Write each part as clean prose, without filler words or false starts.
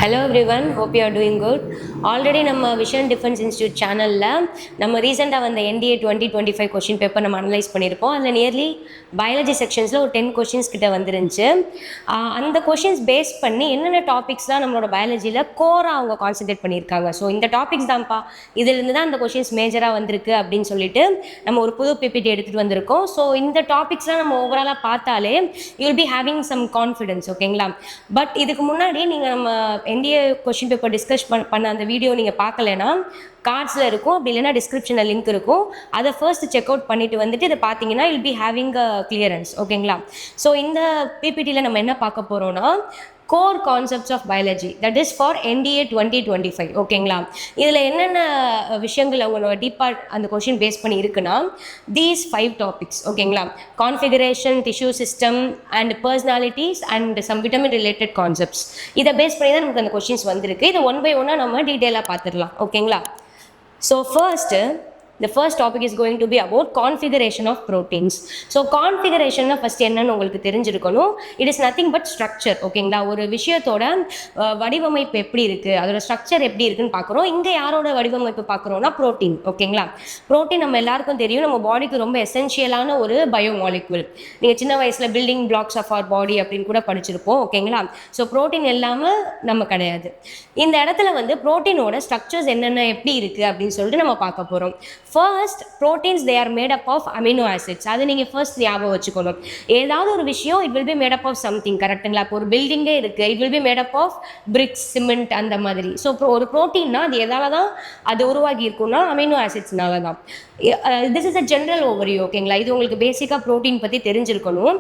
Hello everyone, hope you are doing good. Already நம்ம vision defence institute சேனலில் நம்ம ரீசெண்டாக வந்த NDA 2025 கொஷின் பேப்பர் நம்ம அனலைஸ் பண்ணியிருப்போம். அதில் நியர்லி பயாலஜி செக்ஷன்ஸில் ஒரு 10 கொஷின்ஸ் கிட்ட வந்துருந்துச்சு. அந்த கொஷின்ஸ் பேஸ் பண்ணி என்னென்ன டாபிக்ஸ்லாம் நம்மளோட பயாலஜியில் கோராக அவங்க கான்சென்ட்ரேட் பண்ணியிருக்காங்க. ஸோ இந்த டாபிக்ஸ் தான்ப்பா, இதிலிருந்து தான் அந்த கொஷின்ஸ் மேஜராக வந்திருக்கு அப்படின்னு சொல்லிட்டு நம்ம ஒரு புது பிபிடி எடுத்துகிட்டு வந்திருக்கோம். ஸோ இந்த டாபிக்ஸ்லாம் நம்ம ஓவராலாக பார்த்தாலே you will be having some confidence, ஓகேங்களா? பட் இதுக்கு முன்னாடி நீங்கள் நம்ம NDA கொஷின் பேப்பர் டிஸ்கஸ் பண்ண அந்த வீடியோ நீங்கள் பார்க்கலன்னா கார்ட்ஸில் இருக்கும், அப்படி இல்லைன்னா டிஸ்கிரிப்ஷனில் லிங்க் இருக்கும். அதை ஃபர்ஸ்ட் செக் அவுட் பண்ணிட்டு வந்துட்டு இதை பார்த்தீங்கன்னா will be having a clearance, ஓகேங்களா? ஸோ இந்த பிபிடியில் நம்ம என்ன பார்க்க போகிறோம்னா core concepts of biology, that is for NDA 2025, ஓகேங்களா? இதில் என்னென்ன விஷயங்கள் அவங்களோட டீப்பாக அந்த கொஷின் பேஸ் பண்ணி இருக்குன்னா தீஸ் 5 டாபிக்ஸ், ஓகேங்களா? Configuration, tissue system and personalities and some vitamin related concepts. இதை பேஸ் பண்ணி தான் நமக்கு அந்த கொஷின்ஸ் வந்திருக்கு. இதை ஒன் பை ஒன்னாக நம்ம டீட்டெயிலாக பார்த்துடலாம், ஓகேங்களா? So the first topic is going to be about configuration of proteins. So configuration first என்னன்னு உங்களுக்கு தெரிஞ்சிருக்கணும். It is nothing but structure, ஓகேங்களா? ஒரு விஷயத்தோட வடிவமைப்பு எப்படி இருக்குது, அதோட ஸ்ட்ரக்சர் எப்படி இருக்குன்னு பார்க்குறோம். இங்கே யாரோட வடிவமைப்பு பார்க்குறோம்னா ப்ரோட்டீன், ஓகேங்களா? ப்ரோட்டீன் நம்ம எல்லாருக்கும் தெரியும், நம்ம பாடிக்கு ரொம்ப எசென்ஷியலான ஒரு பயோமாலிகுல். நீங்கள் சின்ன வயசில் பில்டிங் பிளாக்ஸ் ஆஃப் அவர் பாடி அப்படின்னு கூட படிச்சிருப்போம், ஓகேங்களா? ஸோ ப்ரோட்டீன் இல்லாமல் நம்ம கிடையாது. இந்த இடத்துல வந்து ப்ரோட்டீனோட ஸ்ட்ரக்சர்ஸ் என்னென்ன எப்படி இருக்குது அப்படின்னு சொல்லிட்டு நம்ம பார்க்க போகிறோம். First, proteins they are made up of amino acids. அது நீங்கள் ஃபர்ஸ்ட் ஞாபகம் வச்சுக்கணும். ஏதாவது ஒரு விஷயம் it will be made up of something, கரெக்டுங்களா? இப்போ ஒரு பில்டிங்கே இருக்குது, it will be made up of bricks, cement, அந்த மாதிரி. ஸோ ஒரு ப்ரோட்டீன்னா அது எதால தான் அது உருவாகி இருக்குன்னா அமினோ ஆசிட்ஸ்னால தான். This is a general overview, ஓகேங்களா? இது உங்களுக்கு பேசிக்காக ப்ரோட்டீன் பற்றி தெரிஞ்சிருக்கணும்.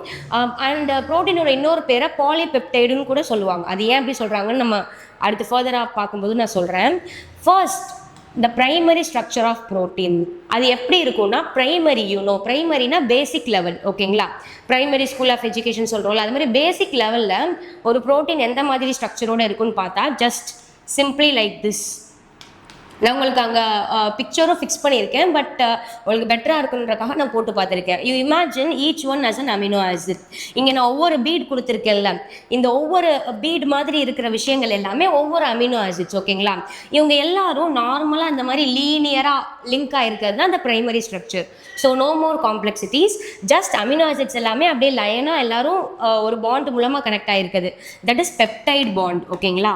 அண்ட் ப்ரோட்டீனோட இன்னொரு பேரை பாலிபெப்டைடுன்னு கூட சொல்லுவாங்க. அது ஏன் அப்படி சொல்கிறாங்கன்னு நம்ம அடுத்து ஃபர்தராக பார்க்கும்போது நான் சொல்கிறேன். First, the primary structure of protein. அது எப்படி இருக்கும்னா பிரைமரி, பிரைமரினா பேசிக் லெவல், ஓகேங்களா? பிரைமரி ஸ்கூல் ஆஃப் எஜுகேஷன் சொல்கிறோம்ல, அது மாதிரி பேசிக் லெவலில் ஒரு ப்ரோட்டீன் எந்த மாதிரி ஸ்ட்ரக்சரோடு இருக்குன்னு பார்த்தா ஜஸ்ட் சிம்பிளி லைக் திஸ். நான் உங்களுக்கு அங்கே பிக்சரும் ஃபிக்ஸ் பண்ணியிருக்கேன், பட் உங்களுக்கு பெட்டராக இருக்குன்றக்காக நான் போட்டு பார்த்துருக்கேன். You imagine each one as an amino acid. இங்கே நான் ஒவ்வொரு பீட் கொடுத்துருக்கேன்ல, இந்த ஒவ்வொரு பீட் மாதிரி இருக்கிற விஷயங்கள் எல்லாமே ஒவ்வொரு அமினோ ஆசிட்ஸ், ஓகேங்களா? இவங்க எல்லாரும் நார்மலாக இந்த மாதிரி லீனியராக லிங்க் ஆகிருக்கிறது தான் அந்த primary structure. So no more complexities, just amino acids எல்லாமே அப்படியே லைனாக எல்லாரும் ஒரு பாண்ட் மூலமாக கனெக்ட் ஆகிருக்குது. தட் இஸ் பெப்டைட் பாண்ட், ஓகேங்களா?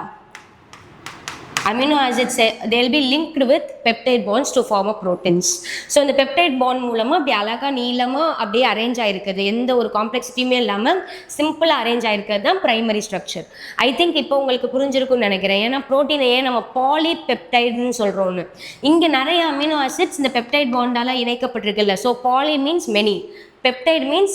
Amino acids they will be linked with peptide bonds to form a proteins. So இந்த peptide bond மூலமாக அப்படி அழகாக நீளமாக அப்படியே அரேஞ்ச் ஆகிருக்குது, எந்த ஒரு காம்ப்ளெக்சிட்டியுமே இல்லாமல் சிம்பிளாக அரேஞ்ச் ஆகிருக்கிறது தான் ப்ரைமரி ஸ்ட்ரக்சர். ஐ திங்க் இப்போ உங்களுக்கு புரிஞ்சிருக்கும்னு நினைக்கிறேன். ஏன்னா ப்ரோட்டீனை ஏன் நம்ம பாலிபெப்டைடுன்னு சொல்கிறோன்னு, இங்கே நிறைய அமினோ ஆசிட்ஸ் இந்த பெப்டைட் பாண்டால் இணைக்கப்பட்டிருக்குல்ல. So poly means many, peptide means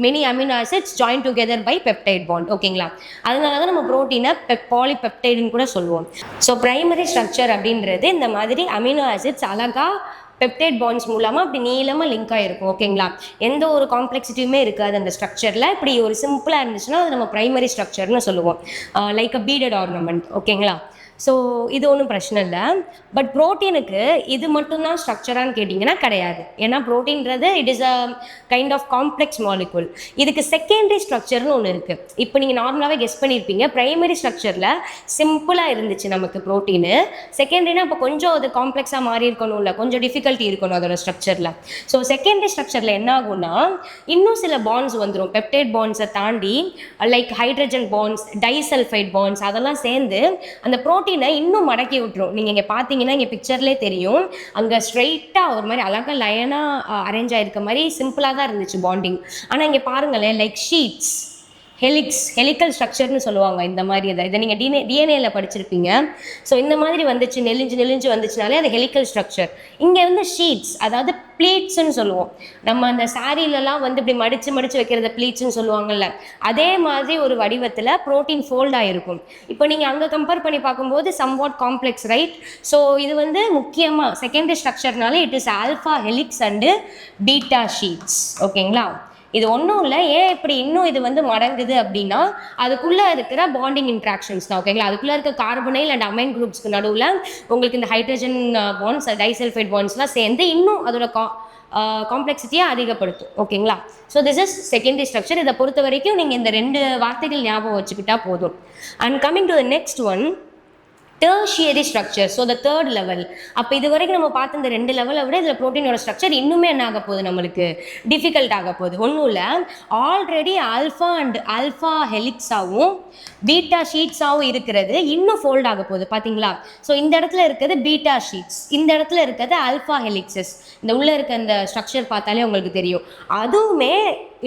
many amino acids joined together by peptide bond, ஓகேங்களா? அதனால தான் நம்ம ப்ரோட்டீனை பாலிபெப்டைடுன்னு கூட சொல்லுவோம். ஸோ பிரைமரி ஸ்ட்ரக்சர் அப்படின்றது இந்த மாதிரி அமினோ ஆசிட்ஸ் அழகாக பெப்டைட் பாண்ட்ஸ் மூலமாக அப்படி நீளமாக லிங்க் ஆகிருக்கும், ஓகேங்களா? எந்த ஒரு காம்ப்ளெக்சிட்டியுமே இருக்காது அந்த ஸ்ட்ரக்சரில். இப்படி ஒரு சிம்பிளாக இருந்துச்சுன்னா அது நம்ம பிரைமரி ஸ்ட்ரக்சர்னு சொல்லுவோம், லைக் அ பீடட் ஆர்னமெண்ட், ஓகேங்களா? ஸோ இது ஒன்றும் பிரச்சனை இல்லை. பட் ப்ரோட்டீனுக்கு இது மட்டும்தான் ஸ்ட்ரக்சரான்னு கேட்டிங்கன்னா கிடையாது. ஏன்னா ப்ரோட்டீன்றது it is a kind of complex molecule. இதுக்கு செகண்டரி ஸ்ட்ரக்சர்னு ஒன்று இருக்குது. இப்போ நீங்கள் நார்மலாகவே கெஸ் பண்ணியிருப்பீங்க, ப்ரைமரி ஸ்ட்ரக்சரில் சிம்பிளாக இருந்துச்சு நமக்கு ப்ரோட்டீனு. செகண்டரினா இப்போ கொஞ்சம் அது காம்ப்ளெக்ஸாக மாறி இருக்கணும்ல, கொஞ்சம் டிஃபிகல்ட்டி இருக்கணும் அதோட ஸ்ட்ரக்சரில். ஸோ செகண்டரி ஸ்ட்ரக்சரில் என்ன ஆகும்னா இன்னும் சில பாண்ட்ஸ் வந்துடும், பெப்டைட் பாண்ட்ஸை தாண்டி, like hydrogen bonds, disulphide bonds, அதெல்லாம் சேர்ந்து அந்த ப்ரோட்டீனை இன்னும் மடக்கி விட்டுரும். நீங்கள் இங்கே பார்த்தீங்கன்னா இங்கே பிக்சர்லேயே தெரியும், அங்கே ஸ்ட்ரெயிட்டாக ஒரு மாதிரி அழகாக லைனாக அரேஞ்ச் ஆகிருக்க மாதிரி சிம்பிளாக தான் இருந்துச்சு பாண்டிங். ஆனால் இங்கே பாருங்களேன், லைக் ஷீட்ஸ், ஹெலிக்கல் ஸ்ட்ரக்சர்னு சொல்லுவாங்க இந்த மாதிரி. இதை நீங்கள் டிஎன்ஏல படிச்சிருப்பீங்க. ஸோ இந்த மாதிரி வந்துச்சு, நெலிஞ்சு வந்துச்சுனாலே அது ஹெலிக்கல் ஸ்ட்ரக்சர். இங்கே வந்து ஷீட்ஸ், அதாவது ப்ளீட்ஸ்ன்னு சொல்லுவோம். நம்ம அந்த சாரீலலாம் வந்து இப்படி மடித்து வைக்கிறத ப்ளீட்ஸ்ன்னு சொல்லுவாங்கல்ல, அதே மாதிரி ஒரு வடிவத்தில் ப்ரோட்டீன் ஃபோல்டாக இருக்கும். இப்போ நீங்கள் அங்கே கம்பேர் பண்ணி பார்க்கும்போது சம்வாட் காம்ப்ளெக்ஸ், ரைட்? ஸோ இது வந்து முக்கியமாக செகண்டரி ஸ்ட்ரக்சர்னால it is alpha helix and beta sheets, ஓகேங்களா? இது ஒன்றும் இல்லை, ஏன் இப்படி இன்னும் இது வந்து மடங்குது அப்படின்னா அதுக்குள்ளே இருக்கிற பாண்டிங் இன்ட்ராக்ஷன்ஸ் தான், ஓகேங்களா? அதுக்குள்ளே இருக்க கார்பனைல் அண்ட் அமைன் குரூப்ஸ்க்கு நடுவில் உங்களுக்கு இந்த ஹைட்ரஜன் பாண்ட்ஸ், டைசல்ஃபைட் பாண்ட்ஸ்லாம் சேர்ந்து இன்னும் அதோட காம்ப்ளெக்சிட்டியை அதிகப்படுத்தும். ஓகேங்களா? So this is secondary structure. இதை பொறுத்த வரைக்கும் நீங்கள் இந்த 2 வார்த்தைகள் ஞாபகம் வச்சுக்கிட்டா போதும். And coming to the next one, tertiary structure. So the third level. அப்போ இது வரைக்கும் நம்ம பார்த்த இந்த 2 லெவலை விட இதில் ப்ரோட்டீனோட ஸ்ட்ரக்சர் இன்னுமே என்ன ஆக போகுது, நம்மளுக்கு டிஃபிகல்ட் ஆக போகுது. ஒன்றும் இல்லை, ஆல்ரெடி ஆல்ஃபா அண்ட் ஆல்ஃபா ஹெலிக்ஸாகவும் பீட்டா ஷீட்ஸாகவும் இருக்கிறது இன்னும் ஃபோல்ட் ஆக போகுது. பார்த்தீங்களா? ஸோ இந்த இடத்துல இருக்கிறது பீட்டா ஷீட்ஸ், இந்த இடத்துல இருக்கிறது ஆல்ஃபா ஹெலிக்ஸஸ். இந்த உள்ளே இருக்க இந்த ஸ்ட்ரக்சர் பார்த்தாலே உங்களுக்கு தெரியும். அதுவுமே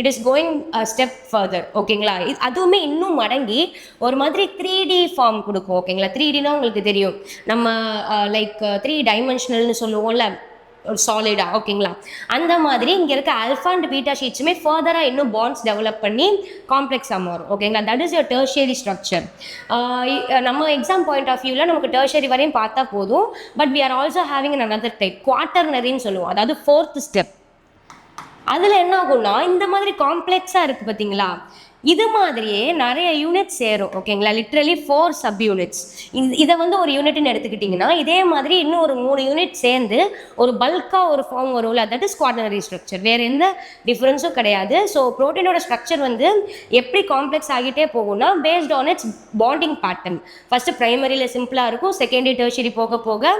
it is going step further. ஓகேங்களா? அதுவுமே இன்னும் மடங்கி ஒரு மாதிரி 3D ஃபார்ம் கொடுக்கும். ஓகேங்களா? 3Dனா உங்களுக்கு தெரியும், நம்ம லைக் 3 டைமென்ஷனல்னு சொல்லுவோம்ல, ஒரு சாலிடா. ஓகேங்களா? அந்த மாதிரி இங்கே இருக்க ஆல்ஃபா அண்ட் பீட்டா ஷீட்ஸுமே ஃபர்தராக இன்னும் பாண்ட்ஸ் டெவலப் பண்ணி காம்ப்ளெக்ஸாக மாறும். ஓகேங்களா? That is your tertiary structure. நம்ம எக்ஸாம் பாயிண்ட் ஆஃப் வியூவில் நமக்கு டெர்ஷியரி வரையும் பார்த்தா போதும். But we are also having another type, குவாட்டர்னரின்னு சொல்லுவோம். அதாவது 4th ஸ்டெப். அதில் என்ன ஆகும்னா, இந்த மாதிரி காம்ப்ளெக்ஸாக இருக்குது பார்த்தீங்களா, இது மாதிரியே நிறைய யூனிட் சேரும். ஓகேங்களா? Literally 4 sub units. இதை வந்து ஒரு யூனிட்னு எடுத்துக்கிட்டிங்கன்னா, இதே மாதிரி இன்னும் ஒரு 3 யூனிட் சேர்ந்து ஒரு பல்காக ஒரு ஃபார்ம் வரும்ல, தட் இஸ் குவாட்டர்னரி ஸ்ட்ரக்சர். வேறு எந்த டிஃப்ரென்ஸும் கிடையாது. ஸோ ப்ரோட்டீனோட ஸ்ட்ரக்சர் வந்து எப்படி காம்ப்ளெக்ஸ் ஆகிட்டே போகும்னா, based on its bonding pattern. First ப்ரைமரியில் சிம்பிளாக இருக்கும், செகண்டரி டெர்ஷரி போக போக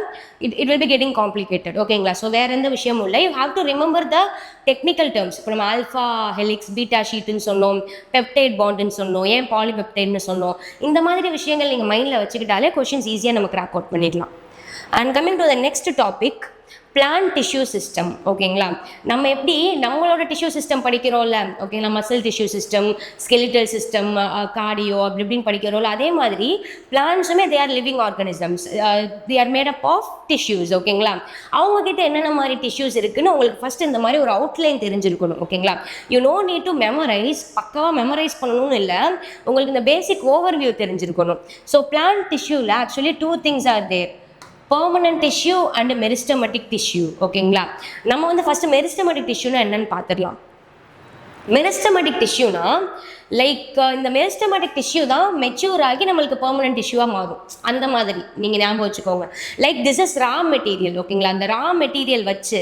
it will be getting complicated. ஓகேங்களா? ஸோ வேறு எந்த விஷயமும் இல்லை. You have to remember the technical terms. இப்போ நம்ம ஆல்ஃபா ஹெலிக்ஸ், பீட்டா ஷீட்டுன்னு சொன்னோம், பெப்டைட் பாண்டுன்னு சொன்னோம், ஏன் பாலிபெப்டைட்னு சொன்னோம். இந்த மாதிரி விஷயங்கள் நீங்கள் மைண்டில் வச்சுக்கிட்டாலே கொஷின்ஸ் ஈஸியாக நம்ம கிராக் அவுட் பண்ணிடலாம். And coming to the next topic, plant tissue system. ஓகேங்களா? நம்ம எப்படி நம்மளோட டிஷ்யூ சிஸ்டம் படிக்கிறோம்ல, ஓகேங்களா, muscle tissue system, skeletal system, cardio அப்படி இப்படின்னு படிக்கிறோம்ல, அதே மாதிரி பிளான்ட்ஸுமே they are living organisms, they are made up of tissues. ஓகேங்களா? அவங்கக்கிட்ட என்னென்ன மாதிரி டிஷ்யூஸ் இருக்குன்னு உங்களுக்கு ஃபஸ்ட் இந்த மாதிரி ஒரு அவுட்லைன் தெரிஞ்சிருக்கணும். ஓகேங்களா? You no need to memorise, பக்காவாக மெமரைஸ் பண்ணணும்னு இல்லை, உங்களுக்கு இந்த பேசிக் ஓவர்வியூ தெரிஞ்சிருக்கணும். ஸோ பிளான்ட் டிஷ்யூவில் actually 2 things are there, permanent tissue and meristematic tissue. ஓகேங்களா? நம்ம வந்து ஃபஸ்ட்டு மெரிஸ்டமேட்டிக் டிஷ்யூனா என்னன்னு பார்த்துடலாம். மெரிஸ்டமேட்டிக் டிஷ்யூனா லைக் இந்த மெரிஸ்டமேட்டிக் டிஷ்யூ தான் மெச்சூர் ஆகி நம்மளுக்கு பெர்மனன்ட் டிஷ்யூவாக மாறும். அந்த மாதிரி நீங்கள் ஞாபகம் வச்சுக்கோங்க. Like this is raw material. ஓகேங்களா? அந்த ரா மெட்டீரியல் வச்சு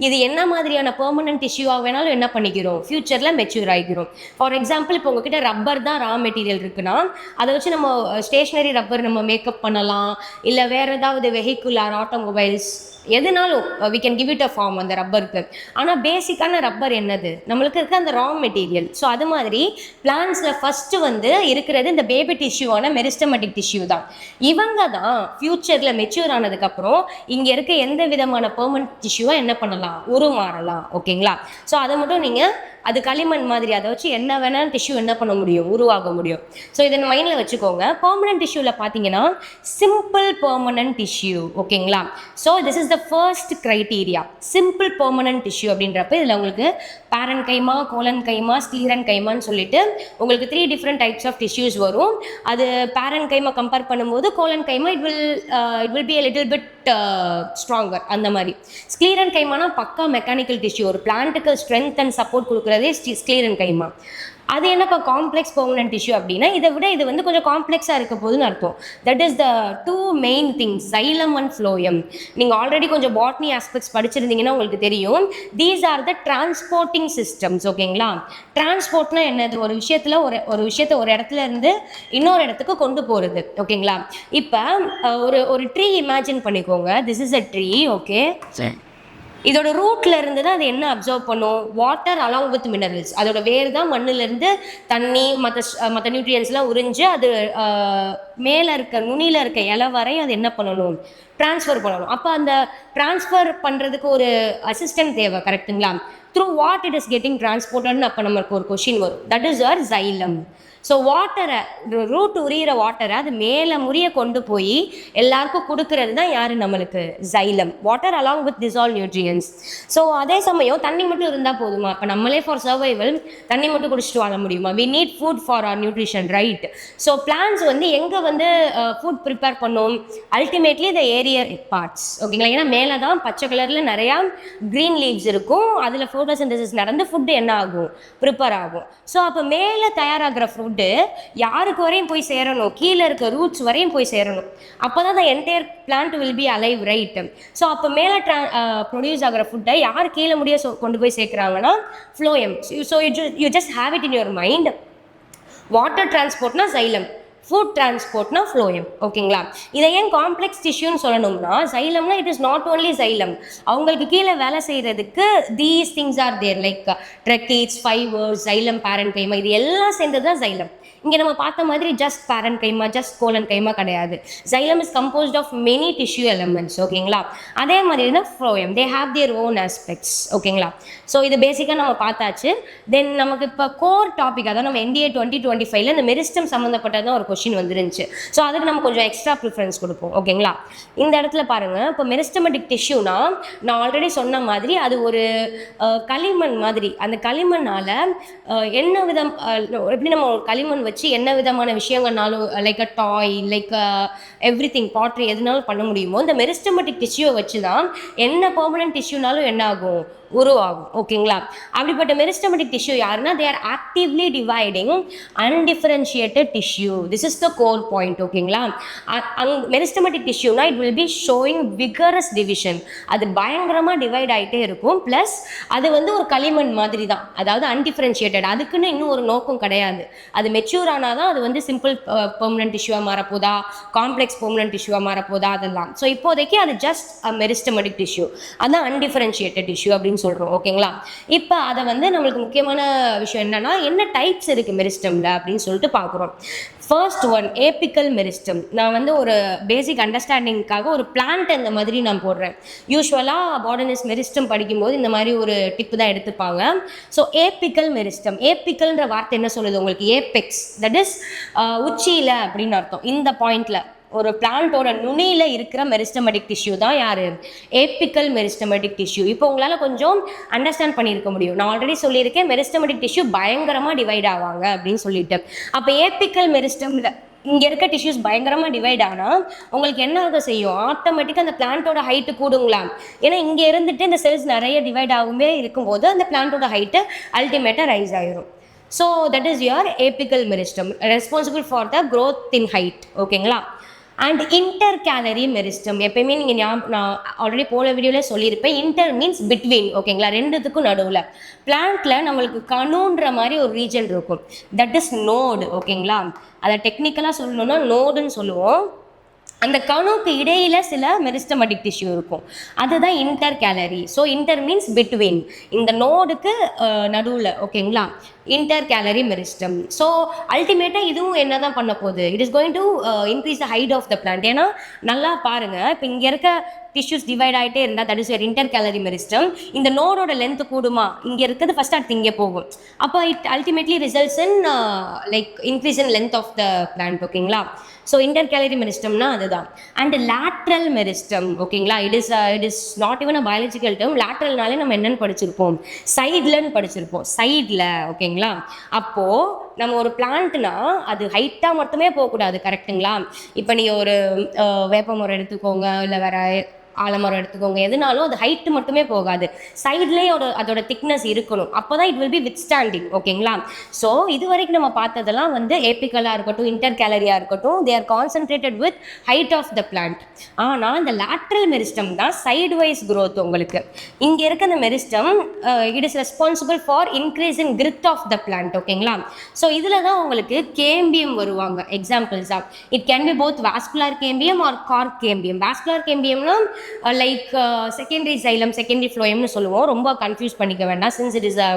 இது என்ன மாதிரியான பெர்மனன்ட் டிஷ்யூவாக வேணாலும் என்ன பண்ணிக்கிறோம், ஃபியூச்சரில் மெச்சூர் ஆகிக்கிறோம். ஃபார் எக்ஸாம்பிள், இப்போ உங்ககிட்ட ரப்பர் தான் ரா மெட்டீரியல் இருக்குன்னா, அதை வச்சு நம்ம ஸ்டேஷ்னரி ரப்பர் நம்ம மேக்கப் பண்ணலாம், இல்லை வேறு ஏதாவது வெஹிக்கிள் ஆர் ஆட்டோமொபைல்ஸ் எதுனாலும் we can give it a form அந்த ரப்பருக்கு. ஆனால் பேசிக்கான ரப்பர் என்னது, நம்மளுக்கு இருக்க அந்த ரா மெட்டீரியல். ஸோ அது மாதிரி பிளான்ஸில் ஃபஸ்ட்டு வந்து இருக்கிறது இந்த பேபி டிஷ்யூவான மெரிஸ்டமேட்டிக் டிஷ்யூ தான். இவங்க தான் ஃப்யூச்சரில் மெச்சூர் ஆனதுக்கப்புறம் இங்கே இருக்க எந்த விதமான பெர்மனன்ட் டிஷ்யூவாக என்ன பண்ணலாம், உருமாறலாம். ஓகேங்களா? ஸோ அதை மட்டும் நீங்கள், அது களிமண் மாதிரி, அதை வச்சு என்ன வேணாலும் டிஷ்யூ என்ன பண்ண முடியும், உருவாக முடியும். ஸோ இதை மைண்டில் வச்சுக்கோங்க. பெர்மனன்ட் டிஷ்யூவில் பார்த்தீங்கன்னா சிம்பிள் பெர்மனன்ட் டிஷ்யூ. ஓகேங்களா? So this is the first criteria, simple permanent tissue. அப்படின்றப்ப இதில் உங்களுக்கு பேரன் கைமா, கோலன் கைமா, ஸ்க்ளீரன் கைமான்னு சொல்லிட்டு உங்களுக்கு 3 டிஃப்ரெண்ட் டைப்ஸ் ஆஃப் டிஷ்யூஸ் வரும். அது பேரன் கைமா கம்பேர் பண்ணும்போது collenchyma it will be a little bit stronger. அந்த மாதிரி ஸ்க்ளீரன் கைமானா பக்கா மெக்கானிக்கல் டிஷ்யூ, ஒரு பிளான்ட்டுக்கு ஸ்ட்ரென்த் அண்ட் சப்போர்ட் கொடுக்குறதே ஸ்க்ளீரன் கைமா. அது என்னப்பா காம்ப்ளெக்ஸ் பெர்மனன்ட் டிஷ்யூ அப்படின்னா, இதை விட இது வந்து கொஞ்சம் காம்ப்ளெக்ஸாக இருக்க போதுன்னு அர்த்தம். That is the 2 main things, xylem and phloem. நீங்கள் ஆல்ரெடி கொஞ்சம் பாட்னி ஆஸ்பெக்ட்ஸ் படிச்சிருந்தீங்கன்னா உங்களுக்கு தெரியும். These are the transporting systems. ஓகேங்களா? டிரான்ஸ்போர்ட்னா என்னது, ஒரு விஷயத்தில் ஒரு விஷயத்தை ஒரு இடத்துல இருந்து இன்னொரு இடத்துக்கு கொண்டு போகிறது. ஓகேங்களா? இப்போ ஒரு ட்ரீ இமேஜின் பண்ணிக்கோங்க. This is a tree. Okay, இதோட ரூட்ல இருந்து தான் அது என்ன அப்சர்வ் பண்ணும், வாட்டர் அலாங் வித் மினரல்ஸ். அதோட வேர் தான் மண்ணிலேருந்து தண்ணி மற்ற நியூட்ரியன்ஸ்லாம் உறிஞ்சு அது மேலே இருக்க நுனியில் இருக்க இலை வரையும் அது என்ன பண்ணணும், ட்ரான்ஸ்ஃபர் பண்ணணும். அப்போ அந்த ட்ரான்ஸ்ஃபர் பண்ணுறதுக்கு ஒரு அசிஸ்டன்ட் தேவை. கரெக்டுங்களா? Through what it is getting டிரான்ஸ்போர்ட்டட்னு அப்போ நமக்கு ஒரு கொஷின் வரும். That is our xylem. So வாட்டரை, ரூட் உரியிற வாட்டரை அது மேலே முறிய கொண்டு போய் எல்லாருக்கும் கொடுக்கறது தான் யார், நம்மளுக்கு xylem. Water along with dissolve nutrients. So அதே சமயம் தண்ணி மட்டும் இருந்தால் போதுமா? இப்போ நம்மளே ஃபார் சர்வைவல் தண்ணி மட்டும் குடிச்சிட்டு வாழ முடியுமா? We need food for our nutrition, right? So plants வந்து எங்கே வந்து ஃபுட் ப்ரிப்பேர் பண்ணும், அல்டிமேட்லி த ஏரியர் பார்ட்ஸ். ஓகேங்களா? ஏன்னா மேலே தான் பச்சை கலரில் நிறையா க்ரீன் லீவ்ஸ் இருக்கும், அதில் ஃபோட்டோசிந்தசிஸ் நடந்து ஃபுட்டு என்ன ஆகும், ப்ரிப்பேர் ஆகும். ஸோ அப்போ மேலே தயாராகிற ஃபுட் ஃபுட்டு யாருக்கு வரையும் போய் சேரணும், கீழே இருக்க ரூட்ஸ் வரையும் போய் சேரணும். அப்போ தான் the entire plant will be alive, right? So அப்போ மேலே ப்ரொடியூஸ் ஆகிற ஃபுட்டை யார் கீழே முடிய கொண்டு போய் சேர்க்குறாங்கன்னா phloem. So you just have it in your mind. Water டிரான்ஸ்போர்ட்னா சைலம், ஃபுட் டிரான்ஸ்போர்ட்னா ஃப்ளோயம். ஓகேங்களா? இதை ஏன் காம்ப்ளெக்ஸ் டிஷ்யூன்னு சொல்லணும்னா, சைலம்னா it is not only xylem, அவங்களுக்கு கீழே வேலை செய்கிறதுக்கு these things are there, like tracheids, fibres, xylem, parenchyma, இது எல்லாம் சேர்ந்தது தான் சைலம். இங்கே நம்ம பார்த்த மாதிரி ஜஸ்ட் பேரன் கைமா, ஜஸ்ட் கோலன் கைமா கிடையாது. Xylem is composed of many tissue elements. ஓகேங்களா? அதே மாதிரி தான் phloem, they have their own aspects. ஓகேங்களா? ஸோ இது பேசிக்காக நம்ம பார்த்தாச்சு. தென் நமக்கு இப்போ கோர் டாபிக், அதாவது நம்ம NDA 2025 இந்த மெரிஸ்டம் சம்மந்தப்பட்டதான் ஒரு கொஸ்டின் வந்துருந்துச்சு. ஸோ அதுக்கு நம்ம கொஞ்சம் எக்ஸ்ட்ரா ப்ரிஃபரன்ஸ் கொடுப்போம். ஓகேங்களா? இந்த இடத்துல பாருங்கள், இப்போ மெரிஸ்டமெட்டிக் டிஷ்யூனா நான் ஆல்ரெடி சொன்ன மாதிரி அது ஒரு களிமண் மாதிரி. அந்த களிமண்ணால் என்ன விதம், எப்படி நம்ம ஒரு களிமண் வச்சு என்ன விதமான விஷயங்கள்னாலும், like a toy, like everything, pottery, எதுனாலும் பண்ண முடியுமோ, இந்த மெரிஸ்டமெட்டிக் டிஷ்யூவை வச்சு தான் என்ன பெர்மனன்ட் டிஷ்யூனாலும் என்ன ஆகும், உருவாகும். ஓகேங்களா? அப்படிப்பட்ட மெரிஸ்டமெட்டிக் டிஷ்யூ யாருன்னா, they are actively dividing undifferentiated tissue. This is the core point. ஓகேங்களா? மெரிஸ்டமெட்டிக் டிஷ்யூனா it will be showing vigorous division. அது பயங்கரமாக டிவைட் ஆகிட்டே இருக்கும். ப்ளஸ் அது வந்து ஒரு களிமண் மாதிரி தான், அதாவது அன்டிஃபரன்ஷியேட்டட். அதுக்குன்னு இன்னும் ஒரு நோக்கம் கிடையாது. அது மெச்சூர் ஆனால் தான் அது வந்து சிம்பிள் பெர்மனன்ட் டிஷ்யூவாக மாறப்போதா, காம்ப்ளெக்ஸ் பெர்மனன்ட் டிஷ்யூவாக மாறப்போதா, அதெல்லாம். ஸோ இப்போதைக்கு அது ஜஸ்ட் மெரிஸ்டமெட்டிக் டிஷ்யூ, அதான் அன்டிஃபரன்ஷியேட்டட் டிஷ்யூ அப்படின்னு சொல்கிறோம். ஓகேங்களா? இப்போ அதை வந்து நம்மளுக்கு முக்கியமான விஷயம் என்னன்னா, என்ன டைப்ஸ் இருக்குது மெரிஸ்டமில் அப்படின்னு சொல்லிட்டு பார்க்குறோம். First one, apical meristem. நான் வந்து ஒரு பேசிக் அண்டர்ஸ்டாண்டிங்காக ஒரு பிளான்ட் இந்த மாதிரி நான் போடுறேன். யூஸ்வலாக பாட்டனிஸ்ட் மெரிஸ்டம் படிக்கும்போது இந்த மாதிரி ஒரு டிப்பு தான் எடுத்துப்பாங்க. ஸோ ஏபிக்கல் மெரிஸ்டம், ஏபிக்கல்ன்ற வார்த்தை என்ன சொல்லுது உங்களுக்கு, ஏபெக்ஸ், தட் இஸ் உச்சியில் அப்படின்னு அர்த்தம். இந்த பாயிண்டில் ஒரு பிளான்ட்டோட நுனியில் இருக்கிற மெரிஸ்டமெட்டிக் டிஷ்யூ தான் யார், ஏபிக்கல் மெரிஸ்டமெட்டிக் டிஷ்யூ. இப்போ உங்களால் கொஞ்சம் அண்டர்ஸ்டாண்ட் பண்ணியிருக்க முடியும். நான் ஆல்ரெடி சொல்லியிருக்கேன், மெரிஸ்டமெட்டிக் டிஷ்யூ பயங்கரமாக டிவைட் ஆவாங்க அப்படின்னு சொல்லிட்டு. அப்போ ஏபிக்கல் மெரிஸ்டமில் இங்கே இருக்க டிஷ்யூஸ் பயங்கரமாக டிவைட் ஆனால் உங்களுக்கு என்ன ஆக செய்யும், ஆட்டோமேட்டிக்காக அந்த பிளான்ட்டோட ஹைட்டு கூடுங்களா. ஏன்னா இங்கே இருந்துட்டு இந்த செல்ஸ் நிறைய டிவைட் ஆகுமே இருக்கும்போது அந்த பிளான்ட்டோட ஹைட்டு அல்டிமேட்டாக ரைஸ் ஆகிரும். So that is your apical meristem, responsible for the growth in height. ஓகேங்களா? அண்ட் இன்டர் கேலரி மெரிஸ்டம், எப்பயுமே நீங்கள் நான் ஆல்ரெடி போன வீடியோவில் சொல்லியிருப்பேன், இன்டர் மீன்ஸ் பிட்வீன். ஓகேங்களா? ரெண்டுத்துக்கும் நடுவில் பிளான்ட்டில் நம்மளுக்கு கணுன்ற மாதிரி ஒரு ரீஜன் இருக்கும், தட் இஸ் நோடு. ஓகேங்களா? அதை டெக்னிக்கலாக சொல்லணும்னா நோடுன்னு சொல்லுவோம். அந்த கணுக்கு இடையில சில மெரிஸ்டமெட்டிக் டிஷ்யூ இருக்கும், அதுதான் intercalary. So inter means between, இந்த நோடுக்கு நடுவில். ஓகேங்களா? Inter gallery meristem. ஸோ அல்டிமேட்டாக இதுவும் என்ன தான் பண்ண போகுது, it is going to increase the height of the plant. ஏன்னா நல்லா பாருங்கள், இப்போ இங்கே இருக்க டிஷ்யூஸ் டிவைட் ஆகிட்டே இருந்தால் that is your intercalary meristem. இந்த நோடோட லென்த் கூடுமா, இங்கே இருக்கிறது ஃபஸ்ட் அடுத்து இங்கே போகும். அப்போ it ultimately results in like increase in length of the plant. ஓகேங்களா? ஸோ இன்டர் கேலரி மெரிஸ்டம்னா அதுதான். And lateral meristem. ஓகேங்களா? It is not even a biological term. லேட்ரல்னாலே நம்ம என்னென்னு படிச்சிருப்போம், சைட்லன்னு படிச்சிருப்போம், சைடில். ஓகேங்களா? அப்போது நம்ம ஒரு பிளான்ட்னா அது ஹைட்டாக மட்டுமே போகக்கூடாது. கரெக்டுங்களா? இப்போ நீங்கள் ஒரு வேப்ப மரம் எடுத்துக்கோங்க, இல்லை வேற ஆலமரம் எடுத்துக்கோங்க, எதுனாலும் அது ஹைட்டு மட்டுமே போகாது, சைட்லேயே அதோட திக்னஸ் இருக்கணும். அப்போ தான் it will be with standing. ஓகேங்களா? ஸோ இது வரைக்கும் நம்ம பார்த்ததெல்லாம் வந்து ஏபிக்கலாக இருக்கட்டும், இன்டர் கேலரியாக இருக்கட்டும், they are concentrated with height of the plant. ஆனால் இந்த லேட்ரல் மெரிஸ்டம் தான் சைட் வைஸ் க்ரோத். உங்களுக்கு இங்கே இருக்க இந்த meristem it is responsible for increase in girth of the plant. ஓகேங்களா? ஸோ இதில் தான் உங்களுக்கு கேம்பியம் வருவாங்க எக்ஸாம்பிள்ஸாக. It can be both vascular cambium or cork cambium. Vascular கேம்பியம்னா லைக் செகண்டரி சைலம், செகண்டரி ஃப்ளோயம்னு சொல்லுவோம். ரொம்ப கன்ஃபியூஸ் பண்ணிக்க வேண்டாம், since it is a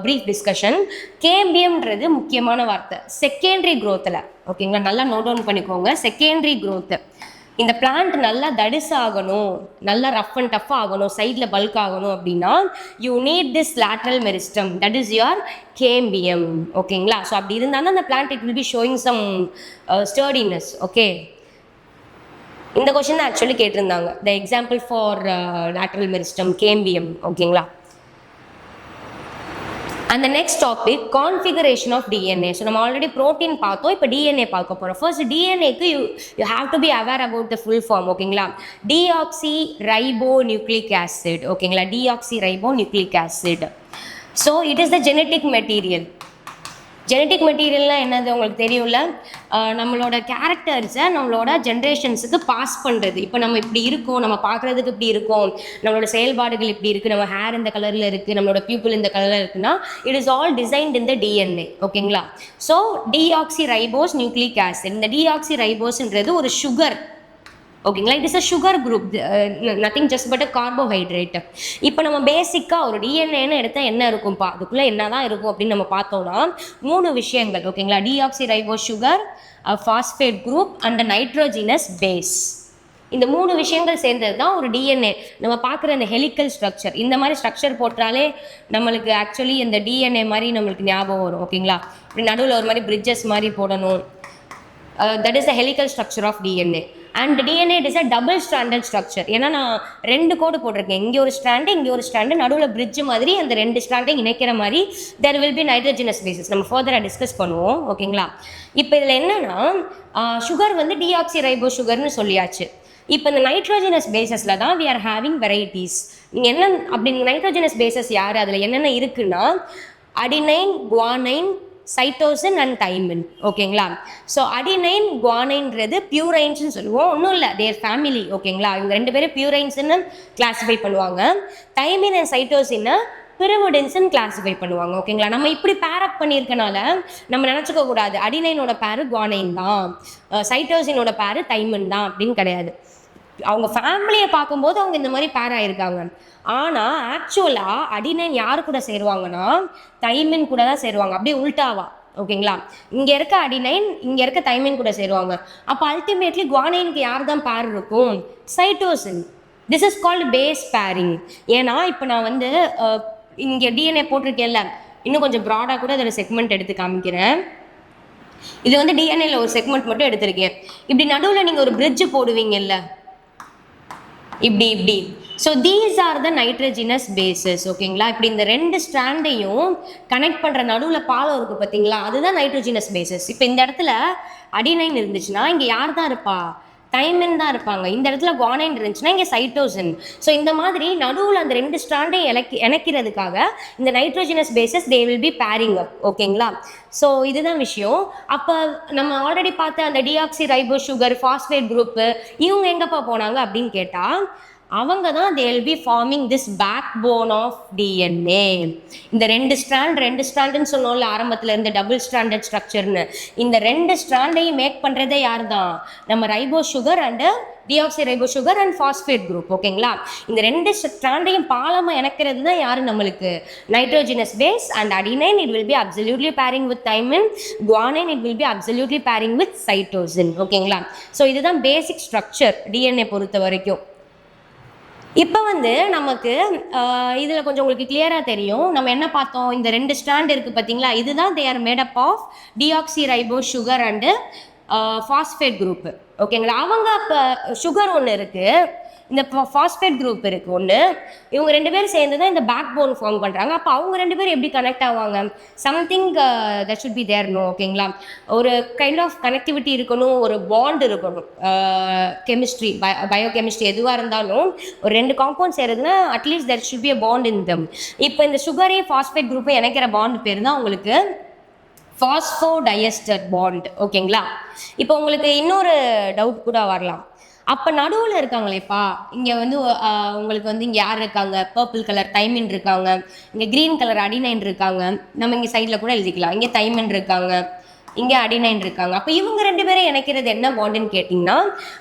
brief discussion. கேம்பியம்ன்றது முக்கியமான வார்த்தை செகண்டரி க்ரோத்தில். ஓகேங்களா? நல்லா நோட் டவுன் பண்ணிக்கோங்க. செகண்டரி க்ரோத்து, இந்த பிளான்ட் நல்லா தடிஸ் ஆகணும், நல்லா ரஃப் அண்ட் டஃப் ஆகணும், சைடில் பல்க் ஆகணும் அப்படின்னா you need this lateral meristem, that is your cambium. ஓகேங்களா? ஸோ அப்படி இருந்தால் தான் அந்த plant it will be showing some sturdiness. Okay, இந்த கொஸ்டின் தான் ஆக்சுவலி கேட்டிருந்தாங்க. The example for lateral meristem cambium. ஓகேங்களா? And the next topic, configuration of DNA. So நம்ம ஆல்ரெடி ப்ரோட்டீன் பார்த்தோம், இப்போ டிஎன்ஏ பார்க்க போகிறோம். ஃபர்ஸ்ட் டிஎன்ஏக்கு you have to be aware about the full form. ஓகேங்களா? Deoxy ribo nucleic acid. ஓகேங்களா? Deoxy ribo nucleic acid. So it is the genetic material. Genetic மெட்டீரியல்னால் என்னது உங்களுக்கு தெரியும்ல, நம்மளோட கேரக்டர்ஸை நம்மளோட ஜென்ரேஷன்ஸுக்கு பாஸ் பண்ணுறது. இப்போ நம்ம இப்படி இருக்கோம், நம்ம பார்க்குறதுக்கு இப்படி இருக்கோம், நம்மளோட செயல்பாடுகள் இப்படி இருக்குது, நம்ம ஹேர் இந்த கலரில் இருக்குது, நம்மளோட பியூப்பிள் இந்த கலரில் இருக்குன்னா it is all designed in the DNA. ஓகேங்களா? So deoxy ribose nucleic acid, இந்த டிஆக்சி ரைபோஸ்ன்றது ஒரு சுகர். ஓகேங்களா? It is a sugar group, nothing just but a carbohydrate. இப்போ நம்ம பேசிக்காக ஒரு டிஎன்ஏன்னு எடுத்தால் என்ன இருக்கும்ப்பா, அதுக்குள்ளே என்ன தான் இருக்கும் அப்படின்னு நம்ம பார்த்தோம்னா 3 விஷயங்கள். ஓகேங்களா? Deoxyribose sugar, phosphate group and nitrogenous base. இந்த 3 விஷயங்கள் சேர்ந்தது தான் ஒரு டிஎன்ஏ. நம்ம பார்க்குற இந்த ஹெலிக்கல் ஸ்ட்ரக்சர், இந்த மாதிரி ஸ்ட்ரக்சர் போட்டாலே நம்மளுக்கு ஆக்சுவலி இந்த டிஎன்ஏ மாதிரி நம்மளுக்கு ஞாபகம் வரும். ஓகேங்களா? இப்படி நடுவில் ஒரு மாதிரி பிரிட்ஜஸ் மாதிரி போடணும். That is the helical structure of DNA. And DNA it is a double standard structure. ஏன்னா நான் 2 கோடு போட்டிருக்கேன், இங்கே ஒரு ஸ்டாண்டு, இங்கே ஒரு ஸ்டாண்டு, நடுவில் பிரிட்ஜ் மாதிரி அந்த 2 ஸ்டாண்டையும் இணைக்கிற மாதிரி there will be nitrogenous bases. நம்ம ஃபர்தராக டிஸ்கஸ் பண்ணுவோம். ஓகேங்களா? இப்போ இதில் என்னென்னா சுகர் வந்து டிஆக்சி ரைபோ சுகர்னு சொல்லியாச்சு. இப்போ இந்த நைட்ரோஜினஸ் பேசஸில் தான் வி ஆர் ஹேவிங் வெரைட்டிஸ். நீங்கள் என்ன அப்படி நைட்ரோஜினஸ் பேசஸ் யார், அதில் என்னென்ன இருக்குன்னா adenine, guanine, cytosine and thymine. ஓகேங்களா? ஸோ அடினைன் குவானைன்றது பியூரைன்ஸ்னு சொல்லுவோம், ஒன்றும் இல்லை, தேர் ஃபேமிலி. ஓகேங்களா? இவங்க 2 பேரும் பியூரைன்ஸ்ன்னு கிளாஸிஃபை பண்ணுவாங்க. தைமின் அண்ட் சைட்டோசினை பிரிமிடின்ஸ்ன்னு கிளாஸிஃபை பண்ணுவாங்க. ஓகேங்களா? நம்ம இப்படி பேரப் பண்ணியிருக்கனால நம்ம நினச்சிக்க கூடாது அடினைனோட பேரு குவானைன் தான், சைட்டோசினோட பேரு தைமின் தான் அப்படின்னு கிடையாது. அவங்க ஃபேமிலியை பார்க்கும்போது அவங்க இந்த மாதிரி பேர் ஆயிருக்காங்க. ஆனால் ஆக்சுவலாக அடினைன் யார் கூட சேருவாங்கன்னா தைமின் கூட தான் சேருவாங்க, அப்படியே உல்டாவா. ஓகேங்களா? இங்கே இருக்க அடினைன் இங்கே இருக்க தைமின் கூட சேருவாங்க. அப்போ அல்டிமேட்லி குவானைனுக்கு யார் தான் பேர் இருக்கும்? Cytosine. This is called base pairing. ஏன்னா இப்போ நான் வந்து இங்கே டிஎன்ஏ போட்டிருக்கேன்ல, இன்னும் கொஞ்சம் ப்ராடாக கூட அதோட செக்மெண்ட் எடுத்து காமிக்கிறேன். இது வந்து டிஎன்ஏல ஒரு செக்மெண்ட் மட்டும் எடுத்திருக்கேன். இப்படி நடுவில் நீங்கள் ஒரு பிரிட்ஜ் போடுவீங்கல்ல, இப்படி. So these are the nitrogenous bases. ஓகேங்களா? இப்படி இந்த 2 ஸ்டாண்டையும் கனெக்ட் பண்ணுற நடுவில் பாலம் இருக்குது பார்த்தீங்களா, அதுதான் நைட்ரோஜினஸ் பேசஸ். இப்போ இந்த இடத்துல அடினைன் இருந்துச்சுன்னா இங்கே யார் தான் இருப்பா? தைமின் தான் இருப்பாங்க. இந்த இடத்துல குவானைன் இருந்துச்சுன்னா இங்கே சைட்டோசின். ஸோ இந்த மாதிரி நடுவில் அந்த 2 ஸ்டாண்டையும் இணைக்கிறதுக்காக இந்த nitrogenous bases they will be pairing up. ஓகேங்களா? ஸோ இதுதான் விஷயம். அப்போ நம்ம ஆல்ரெடி பார்த்த அந்த deoxy ribo sugar, phosphate group, இவங்க எங்கப்பா போனாங்க அப்படின்னு கேட்டால் அவங்க தான் they will be forming this backbone of DNA. இந்த 2 ஸ்டாண்டுன்னு சொன்னோம்ல ஆரம்பத்தில் இருந்து டபுள் ஸ்டாண்டர்ட் ஸ்ட்ரக்சர்னு, இந்த 2 ஸ்டாண்டையும் மேக் பண்ணுறதே யார் தான்? நம்ம ribo sugar and deoxy ribo sugar and phosphate group. ஓகேங்களா? இந்த 2 ஸ்டாண்டையும் பாலமாக இணைக்கிறது தான் யார் நம்மளுக்கு? Nitrogenous base. And adenine it will be absolutely pairing with thymine, guanine it will be absolutely pairing with cytosine. ஓகேங்களா? ஸோ இதுதான் பேசிக் ஸ்ட்ரக்சர் டிஎன்ஏ பொறுத்த வரைக்கும். இப்போ வந்து நமக்கு இதில் கொஞ்சம் உங்களுக்கு கிளியராக தெரியும். நம்ம என்ன பார்த்தோம்? இந்த 2 ஸ்டாண்ட் இருக்குது பார்த்தீங்களா, இதுதான் they are made up of deoxy ribo sugar and phosphate group. ஓகேங்களா? அவங்க இப்போ சுகர் ஒன்று இருக்குது, இந்த ஃபாஸ்பேட் குரூப் இருக்குது ஒன்று, இவங்க 2 பேரும் சேர்ந்து தான் இந்த பேக் போன் ஃபார்ம் பண்ணுறாங்க. அப்போ அவங்க 2 பேரும் எப்படி கனெக்ட் ஆவாங்க? சம்திங் தட் ஷுட் பி தேர்னோ. ஓகேங்களா? ஒரு கைண்ட் ஆஃப் கனெக்டிவிட்டி இருக்கணும், ஒரு பாண்ட் இருக்கணும். கெமிஸ்ட்ரி, பயோகெமிஸ்ட்ரி எதுவாக இருந்தாலும் ஒரு 2 காம்பவுண்ட் சேருதுன்னா at least that should be a bond in them. இப்போ இந்த சுகரே ஃபாஸ்பேட் குரூப்பை இணைக்கிற பாண்ட் பேர் தான் உங்களுக்கு ஃபாஸ்போடைஎஸ்டர் பாண்ட். ஓகேங்களா? இப்போ உங்களுக்கு இன்னொரு டவுட் கூட வரலாம். அப்போ நடுவில் இருக்காங்களேப்பா, இங்கே வந்து உங்களுக்கு வந்து இங்கே யார் இருக்காங்க? பர்பிள் கலர் தைமின் இருக்காங்க, இங்கே க்ரீன் கலர் அடினைன் இருக்காங்க, நம்ம இங்கே சைடில் கூட எழுதிக்கலாம், இங்கே தைமின் இருக்காங்க, இங்கே அடினைன் இருக்காங்க. அப்போ இவங்க 2 பேரும் இணைக்கிறது என்ன பாண்டுன்னு கேட்டிங்கன்னா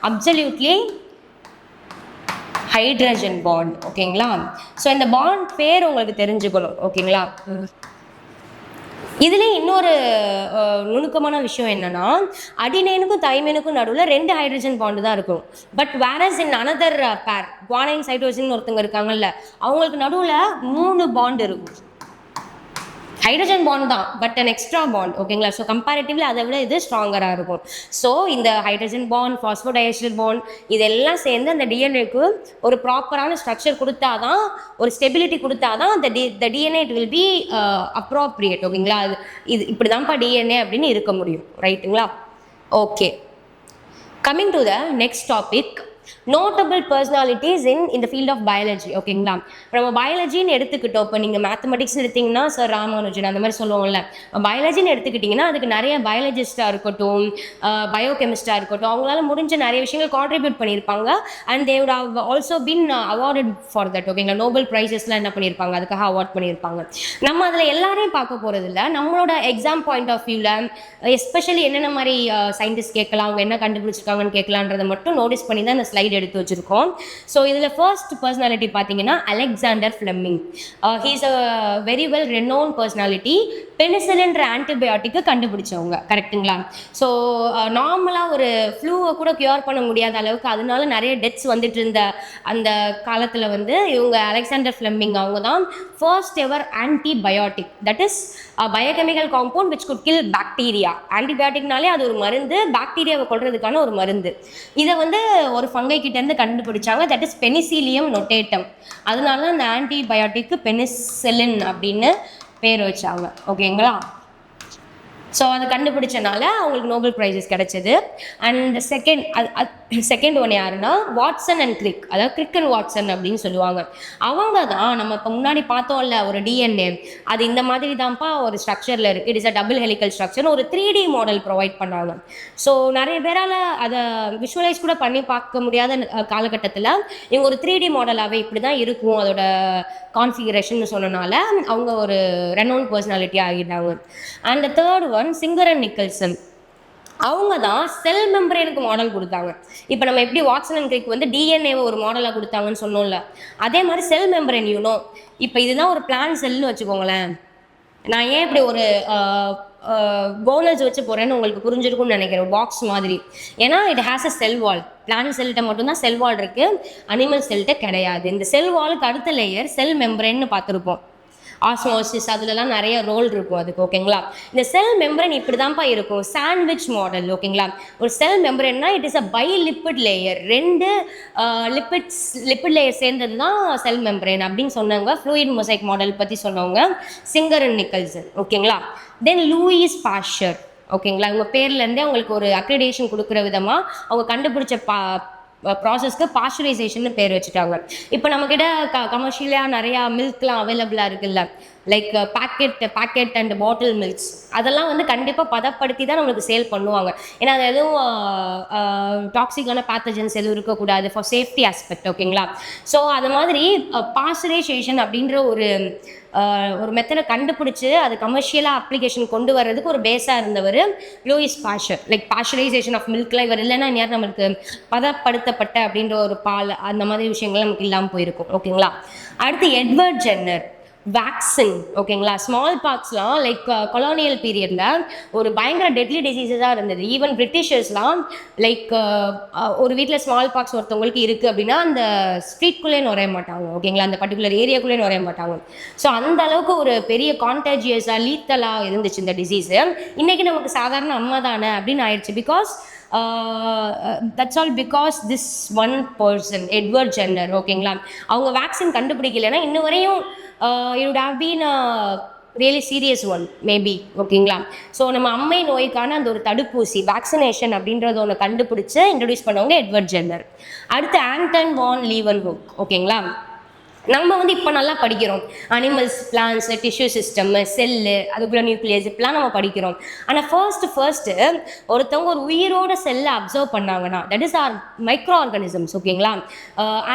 அப்சல்யூட்லி ஹைட்ரஜன் பாண்ட். ஓகேங்களா? ஸோ இந்த பாண்ட் பேர் உங்களுக்கு தெரிஞ்சுக்கணும். ஓகேங்களா? இதுலேயே இன்னொரு நுணுக்கமான விஷயம் என்னென்னா அடினைனுக்கும் தைமினுக்கும் நடுவில் 2 ஹைட்ரஜன் பாண்டு தான் இருக்கும். பட் வேரஸ் இன் அனதர் பேர் குவானைன் சைட்டோசின் ஒருத்தவங்க இருக்காங்கல்ல, அவங்களுக்கு நடுவில் 3 பாண்டு இருக்கும். ஹைட்ரஜன் பாண்ட் தான், பட் அன் எக்ஸ்ட்ரா பாண்ட். ஓகேங்களா? ஸோ கம்பேரிட்டிவ்லி அதை விட இது ஸ்ட்ராங்கராக இருக்கும். ஸோ இந்த ஹைட்ரஜன் பாண்ட், ஃபாஸ்போடைஎஸ்டர் பாண்ட் இதெல்லாம் சேர்ந்து அந்த டிஎன்ஏக்கு ஒரு ப்ராப்பரான ஸ்ட்ரக்சர் கொடுத்தா தான், ஒரு ஸ்டெபிலிட்டி கொடுத்தா தான் the DNA it will be appropriate. ஓகேங்களா? இது இப்படி தான்ப்பா டிஎன்ஏ அப்படின்னு இருக்க முடியும். ரைட்டுங்களா? Okay, coming to the next topic. Notable personalities இந்த ஃபீல்ட் ஆஃப் பயாலஜி. ஓகேங்களா, இப்போ நம்ம பயாலஜின்னு எடுத்துக்கிட்டோம். இப்போ நீங்கள் மேத்தமெட்டிக்ஸ்னு எடுத்திங்கன்னா சார் ராமானுஜன் அந்த மாதிரி சொல்லுவோம்ல. பயாலஜின்னு எடுத்துக்கிட்டிங்கன்னா அதுக்கு நிறைய பயாலஜிஸ்டாக இருக்கட்டும், பயோகெமிஸ்டாக இருக்கட்டும், அவங்களால முடிஞ்ச நிறைய விஷயங்கள் கான்ட்ரிபியூட் பண்ணியிருப்பாங்க. And they would have also been awarded for that. ஓகேங்களா, நோபல் ப்ரைஸஸ்லாம் என்ன பண்ணியிருப்பாங்க, அதுக்காக அவார்ட் பண்ணியிருப்பாங்க. நம்ம அதில் எல்லாரையும் பார்க்க போகிறது இல்லை. நம்மளோட எக்ஸாம் பாயிண்ட் ஆஃப் வியூவில் எஸ்பெஷலி என்னென்ன மாதிரி சயின்டிஸ்ட் கேட்கலாம், அவங்க என்ன கண்டுபிடிச்சிருக்காங்கன்னு கேட்கலான்றதை மட்டும் நோட்டீஸ் பண்ணி தான் இந்த ஸ்லைட் எடுத்து வச்சிருக்கோம். ஸோ இதில் ஃபர்ஸ்ட் பர்சனாலிட்டி பார்த்தீங்கன்னா Alexander Fleming. He's a very well renown personality. பெனிசிலின்ற ஆன்டிபயோட்டிக்கை கண்டுபிடிச்சவங்க. கரெக்டுங்களா? ஸோ நார்மலாக ஒரு ஃப்ளூவை கூட க்யூர் பண்ண முடியாத அளவுக்கு அதனால நிறைய டெத்ஸ் வந்துட்டு இருந்த அந்த காலத்தில் வந்து இவங்க அலெக்சாண்டர் ஃப்ளெமிங் அவங்க தான் first ever antibiotic, that is biochemical compound which could kill bacteria. ஆன்டிபயோட்டிக்னாலே அது ஒரு மருந்து, பாக்டீரியாவை கொல்றதுக்கான ஒரு மருந்து. இதை வந்து ஒரு ஃபங்கை கிட்டேருந்து கண்டுபிடிச்சாங்க, தட் இஸ் பெனிசிலியம் நொட்டேட்டம். அதனால அந்த ஆன்டிபயோட்டிக்கு பெனிசிலின் அப்படின்னு பேர் வச்சாங்க. ஓகேங்களா? ஸோ அதை கண்டுபிடிச்சனால அவங்களுக்கு நோபல் ப்ரைஸஸ் கிடைச்சது. அண்ட் செகண்ட் ஒன் யாருன்னா வாட்சன் அண்ட் கிரிக், அதாவது கிரிக் அண்ட் வாட்சன் அப்படின்னு சொல்லுவாங்க. அவங்க தான் நம்ம இப்போ முன்னாடி பார்த்தோம்ல ஒரு டிஎன்ஏ, அது இந்த மாதிரி தான்ப்பா ஒரு ஸ்ட்ரக்சரில் இருக்குது, it is a double helical structure, ஒரு 3D மாடல் ப்ரொவைட் பண்ணாங்க. ஸோ நிறைய பேரால் அதை விஷுவலைஸ் கூட பண்ணி பார்க்க முடியாத காலகட்டத்தில் இவங்க ஒரு 3D மாடலாகவே இப்படி தான் இருக்கும் அதோட கான்ஃபிகரேஷன் சொன்னனால அவங்க ஒரு ரெனோன் பர்சனாலிட்டி ஆகிட்டாங்க. And third one singer and Nicholson. அவங்க தான் செல் மெம்பரேனுக்கு மாடல் கொடுத்தாங்க. இப்போ நம்ம எப்படி வாட்சன் அண்ட் கிரிக் வந்து டிஎன்ஏவை ஒரு மாடலாக கொடுத்தாங்கன்னு சொன்னோம்ல, அதே மாதிரி செல் மெம்பரேன் யூனோ. இப்போ இதுதான் ஒரு பிளான் செல்னு வச்சுக்கோங்களேன். நான் ஏன் இப்படி ஒரு கோனல்ஸ் வச்சு போகிறேன்னு உங்களுக்கு புரிஞ்சிருக்கும்னு நினைக்கிறேன், பாக்ஸ் மாதிரி. ஏன்னா it has a cell wall. Plant செல்கிட்ட மட்டும்தான் செல் வால் இருக்குது, அனிமல் செல்கிட்ட கிடையாது. இந்த செல் வாலுக்கு அடுத்த லேயர் செல் மெம்பரேன்னு பார்த்துருப்போம். ஆஸ்மோசிஸ் அதுலலாம் நிறைய ரோல் இருக்கும் அதுக்கு. ஓகேங்களா? இந்த செல் மெம்பரேன் இப்படி தான்ப்பா இருக்கும், சாண்ட்விச் மாடல். ஓகேங்களா? ஒரு செல் மெம்பரேன்னா it is a bilipid layer. 2 lipid layer சேர்ந்தது தான் செல் மெம்பரேன் அப்படின்னு சொன்னாங்க. ஃப்ளூயிட் மொசைக் மாடல் பற்றி சொன்னவங்க சிங்கர் அண்ட் நிக்கல்சன். ஓகேங்களா? தென் லூயிஸ் பாஸ்டர். ஓகேங்களா? அவங்க பேர்லேருந்தே அவங்களுக்கு ஒரு அக்ரிடேஷன் கொடுக்குற விதமாக அவங்க கண்டுபிடிச்ச ப்ராசஸ்க்கு பாஸ்டரைசேஷன் பேர் வச்சுட்டாங்க. இப்போ நம்மக்கிட்ட கமர்ஷியலாக நிறையா மில்க்லாம் அவைலபிளாக இருக்குல்ல, like packet and bottle milks, அதெல்லாம் வந்து கண்டிப்பாக பதப்படுத்தி தான் நம்மளுக்கு சேல் பண்ணுவாங்க. ஏன்னா அது எதுவும் டாக்ஸிக்கான பேத்தஜன்ஸ் எதுவும் இருக்கக்கூடாது, ஃபார் சேஃப்டி ஆஸ்பெக்ட். ஓகேங்களா? ஸோ அது மாதிரி பாஸ்டரைசேஷன் அப்படின்ற ஒரு மெத்தடை கண்டுபிடிச்சி அது கமர்ஷியலாக அப்ளிகேஷன் கொண்டு வர்றதுக்கு ஒரு பேஸாக இருந்தவர் Louis Pasteur. Like pasteurisation of மில்க்லாம் இவர் இல்லைன்னா யார் நம்மளுக்கு பதப்படுத்தப்பட்ட அப்படின்ற ஒரு பால் அந்த மாதிரி விஷயங்கள் நமக்கு இல்லாமல் போயிருக்கும். ஓகேங்களா? அடுத்து எட்வர்ட் ஜென்னர். வேக்சின். ஓகேங்களா? ஸ்மால் பாக்ஸ்லாம் லைக் கொலோனியல் பீரியடில் ஒரு பயங்கர டெட்லி டிசீஸஸாக இருந்தது. ஈவன் பிரிட்டிஷர்ஸ்லாம் லைக் ஒரு வீட்டில் ஸ்மால் பாக்ஸ் ஒருத்தவங்களுக்கு இருக்குது அப்படின்னா அந்த ஸ்ட்ரீட்குள்ளே நுழைய மாட்டாங்க. ஓகேங்களா? அந்த பர்டிகுலர் ஏரியாக்குள்ளே நுழைய மாட்டாங்க. ஸோ அந்த அளவுக்கு ஒரு பெரிய கான்டேஜியஸாக லீத்தலாக இருந்துச்சு இந்த டிசீஸு. இன்றைக்கி நமக்கு சாதாரண அம்மா தானே அப்படின்னு ஆயிடுச்சு. Because that's all because this one person Edward Jenner. ஓகேங்களா? அவங்க வேக்சின் கண்டுபிடிக்கலைன்னா இன்னும் வரையும் it would have been a really serious one maybe. ஓகேங்களா? ஸோ நம்ம அம்மை நோய்க்கான அந்த ஒரு தடுப்பூசி வேக்சினேஷன் அப்படின்றத ஒன்று கண்டுபிடிச்சு இன்ட்ரடியூஸ் பண்ணவங்க எட்வர்ட் ஜென்னர். அடுத்து ஆண்டன் வான் லீவன்ஹூக். ஓகேங்களா? நம்ம வந்து இப்போ நல்லா படிக்கிறோம், animals, plants, tissue system, cell, அதுக்குள்ள நியூக்ளியஸ், இப்பெல்லாம் நம்ம படிக்கிறோம். ஆனால் ஃபர்ஸ்ட்டு ஒருத்தவங்க ஒரு உயிரோட செல்லை அப்சர்வ் பண்ணாங்கன்னா that is our microorganisms. ஓகேங்களா?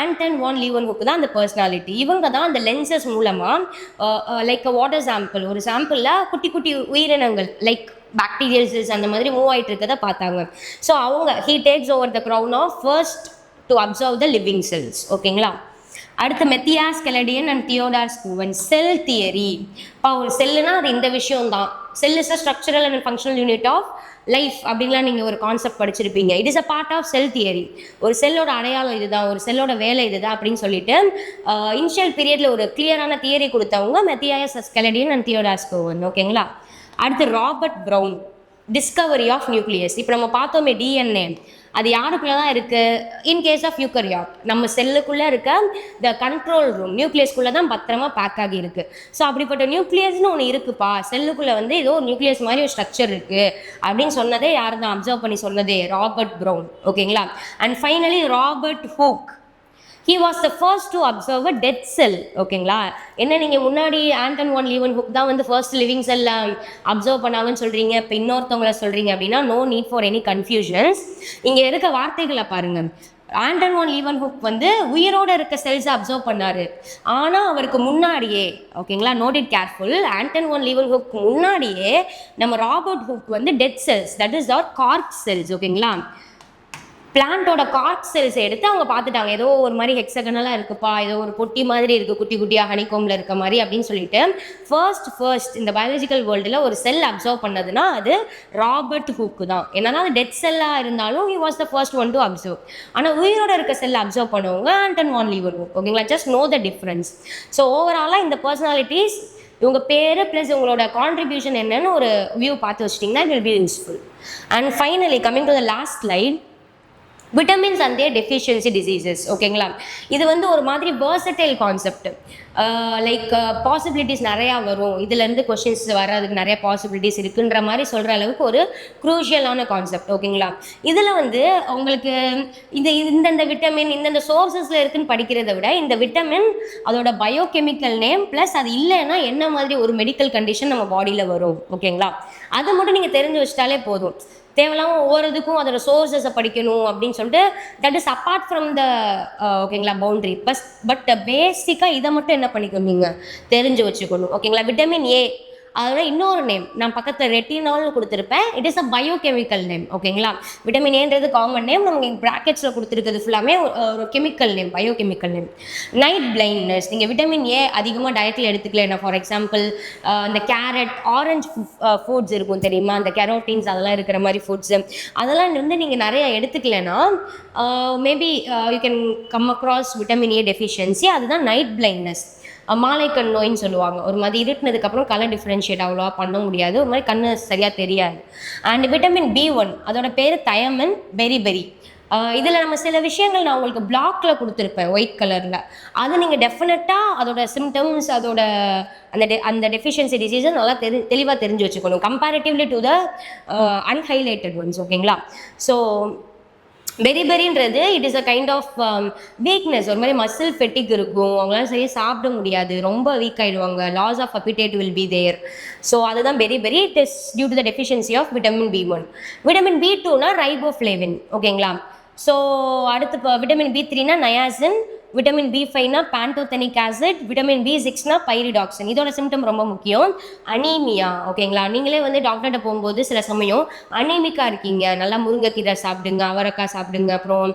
ஆண்டன் வான் லீவன்ஹூக் தான் அந்த பர்சனாலிட்டி. இவங்க தான் அந்த லென்சஸ் மூலமாக லைக் வாட்டர் சாம்பிள், ஒரு சாம்பிளில் குட்டி குட்டி உயிரினங்கள் லைக் பாக்டீரியல்ஸ் அந்த மாதிரி மூவ் ஆகிட்டு இருக்கதை பார்த்தாங்க. ஸோ அவங்க he takes over the crown of first to observe the living cells. ஓகேங்களா? அடுத்து Matthias Schleiden and Theodor Schwann. Cell theory. இப்போ ஒரு செல்லுனா அது இந்த விஷயம் தான். Cell is a structural and functional unit of life அப்படின்லாம் நீங்கள் ஒரு கான்செப்ட் படிச்சிருப்பீங்க. It is a part of cell theory. ஒரு செல்லோட அடையாளம் இதுதான், ஒரு செல்லோட வேலை இதுதான் அப்படின்னு சொல்லிட்டு இனிஷியல் பீரியடில் ஒரு கிளியரான தியரி கொடுத்தவங்க மெத்தியாஸ் கெலடியன் அண்ட் தியோடார் ஸ்கூவன். ஓகேங்களா? அடுத்து Robert Brown. Discovery of nucleus. இப்போ நம்ம பார்த்தோமே டிஎன்ஏ, அது யாருக்குள்ள தான் இருக்குது? இன் கேஸ் ஆஃப் யூக்கரியாட் நம்ம செல்லுக்குள்ளே இருக்க த கண்ட்ரோல் ரூம் நியூக்ளியஸ்குள்ளே தான் பத்திரமா பேக் ஆகி இருக்குது. ஸோ அப்படிப்பட்ட நியூக்ளியஸ்னு ஒன்று இருக்குப்பா, செல்லுக்குள்ளே வந்து ஏதோ ஒரு நியூக்ளியஸ் மாதிரி ஒரு ஸ்ட்ரக்சர் இருக்குது அப்படின்னு சொன்னதே யார் தான் அப்சர்வ் பண்ணி சொன்னதே? Robert Brown. ஓகேங்களா. And finally Robert Hooke. He was the first to observe a dead cell. ஓகேங்களா. என்ன நீங்கள் முன்னாடி ஆண்டன் வான் லீவன்ஹூக் தான் வந்து ஃபர்ஸ்ட் லிவிங் செல்ல அப்சர்வ் பண்ணாங்கன்னு சொல்கிறீங்க, இப்போ இன்னொருத்தவங்களை சொல்கிறீங்க அப்படின்னா no need for any confusions. இங்கே இருக்க வார்த்தைகளை பாருங்கள். ஆண்டன் வான் லீவன்ஹூக் வந்து உயிரோடு இருக்க செல்ஸை அப்சர்வ் பண்ணார். ஆனால் அவருக்கு முன்னாடியே, ஓகேங்களா, note it careful, Anton van Leeuwenhoek முன்னாடியே நம்ம ராபர்ட் ஹூக் வந்து dead cells, that is our cork cells, ஓகேங்களா, பிளான்ட்டோட கார்க் செல்ஸ் எடுத்து அவங்க பார்த்துட்டாங்க. ஏதோ ஒரு மாதிரி ஹெக்ஸகனலாக இருக்குப்பா, ஏதோ ஒரு பொட்டி மாதிரி இருக்குது, குட்டி குட்டியாக ஹனிகோமில் இருக்க மாதிரி அப்படின்னு சொல்லிட்டு ஃபர்ஸ்ட் இந்த பயாலஜிக்கல் வேர்ல்டில் ஒரு செல் அப்சர்வ் பண்ணதுன்னா அது ராபர்ட் ஹூக்கு தான். என்னன்னா அது டெட் செல்லாக இருந்தாலும் he was the first one to observe. ஆனால் உயிரோட இருக்க செல்லை அப்சர்வ் பண்ணுவாங்க ஆண்டன் வான் லீவன்ஹூக். ஓகேங்களா. Just no the difference. So ஓவராலாக இந்த பர்சனாலிட்டிஸ், இவங்க பேர் ப்ளஸ் உங்களோட கான்ட்ரிபியூஷன் என்னன்னு ஒரு வியூ பார்த்து வச்சிட்டிங்கன்னா it will be useful. And finally coming to the last slide, vitamins and their deficiency diseases. ஓகேங்களா. இது வந்து ஒரு மாதிரி வேர்சடைல் கான்செப்ட். லைக் பாசிபிலிட்டிஸ் நிறையா வரும், இதுலேருந்து கொஷின்ஸ் வர்றதுக்கு நிறைய பாசிபிலிட்டிஸ் இருக்குன்ற மாதிரி சொல்கிற அளவுக்கு ஒரு க்ரூஷியலான கான்செப்ட். ஓகேங்களா. இதில் வந்து உங்களுக்கு இந்தந்த விட்டமின் இந்தந்த சோர்ஸஸில் இருக்குன்னு படிக்கிறத விட இந்த விட்டமின் அதோட பயோகெமிக்கல் நேம் ப்ளஸ் அது இல்லைன்னா என்ன மாதிரி ஒரு மெடிக்கல் கண்டிஷன் நம்ம பாடியில் வரும். ஓகேங்களா. அதை மட்டும் நீங்கள் தெரிஞ்சு வச்சிட்டாலே போதும். தேவையில்லாமல் ஒவ்வொரு இதுக்கும் அதோட சோர்ஸஸை படிக்கணும் அப்படின்னு சொல்லிட்டு that is apart from the ஓகேங்களா பவுண்ட்ரி. பட் பேசிக்காக இதை மட்டும் என்ன பண்ணிக்கணும், நீங்கள் தெரிஞ்சு வச்சுக்கணும். ஓகேங்களா. விட்டமின் ஏ அதோட இன்னொரு நேம் நான் பக்கத்தில் ரெட்டினால்னு கொடுத்துருப்பேன். It is a biochemical name. ஓகேங்களா. விட்டமின் ஏன்றது காமன் நேம், நமக்கு ப்ராக்கெட்ஸில் கொடுத்துருக்கிறது ஃபுல்லாமே ஒரு chemical name, biochemical name. Night blindness, நீங்கள் விட்டமின் ஏ அதிகமாக டயட்டில் எடுத்துக்கல, ஃபார் எக்ஸாம்பிள் இந்த கேரட் ஆரஞ்சு ஃபுட்ஸ் இருக்கும் தெரியுமா, அந்த கெரோட்டின்ஸ் அதெல்லாம் இருக்கிற மாதிரி ஃபுட்ஸு அதெல்லாம் வந்து நீங்கள் நிறைய எடுத்துக்கலன்னா maybe you can come across vitamin A deficiency. அதுதான் நைட் பிளைண்ட்னஸ், மாலைக்கண் நோயின்னு சொல்லுவாங்க. ஒரு மாதிரி இருட்டினதுக்கப்புறம் கலர் டிஃப்ரென்ஷியேட் அவ்வளோவா பண்ண முடியாது, ஒரு மாதிரி கண்ணு சரியாக தெரியாது. அண்ட் விட்டமின் B1 அதோட பேர் தயமன் பெரிபெரி. இதில் நம்ம சில விஷயங்கள் நான் உங்களுக்கு பிளாக்ல கொடுத்துருப்பேன் ஒயிட் கலரில், அது நீங்கள் டெஃபினட்டாக அதோட சிம்டம்ஸ் அதோட அந்த டெஃபிஷியன்சி டிசீஸை நல்லா தெளிவாக தெரிஞ்சு வச்சுக்கணும் comparatively to the unhighlighted ones. ஓகேங்களா. ஸோ பெரிபெரின்றது it is a kind of weakness, ஒரு மாதிரி மசில் ஃபெட்டிக் இருக்கும், அவங்களால சரியாக சாப்பிட முடியாது, ரொம்ப வீக் ஆகிடுவாங்க, loss of appetite will be there. So அதுதான் beriberi. It is due to the deficiency of vitamin B1. Vitamin B2னா ரைபோஃப்ளேவின். ஓகேங்களா. ஸோ அடுத்து இப்போ விட்டமின் B3னா நயாசின், விட்டமின் B5னா பேண்டோதெனிக் ஆசிட், விட்டமின் B6னா பைரிடாக்சின். இதோட சிம்டம் ரொம்ப முக்கியம், அனீமியா. ஓகேங்களா. நீங்களே வந்து டாக்டர்கிட்ட போகும்போது சில சமயம் அனீமிக்கா இருக்கீங்க, நல்லா முருங்கைக்கீரை சாப்பிடுங்க, அவரைக்காய் சாப்பிடுங்க, அப்புறம்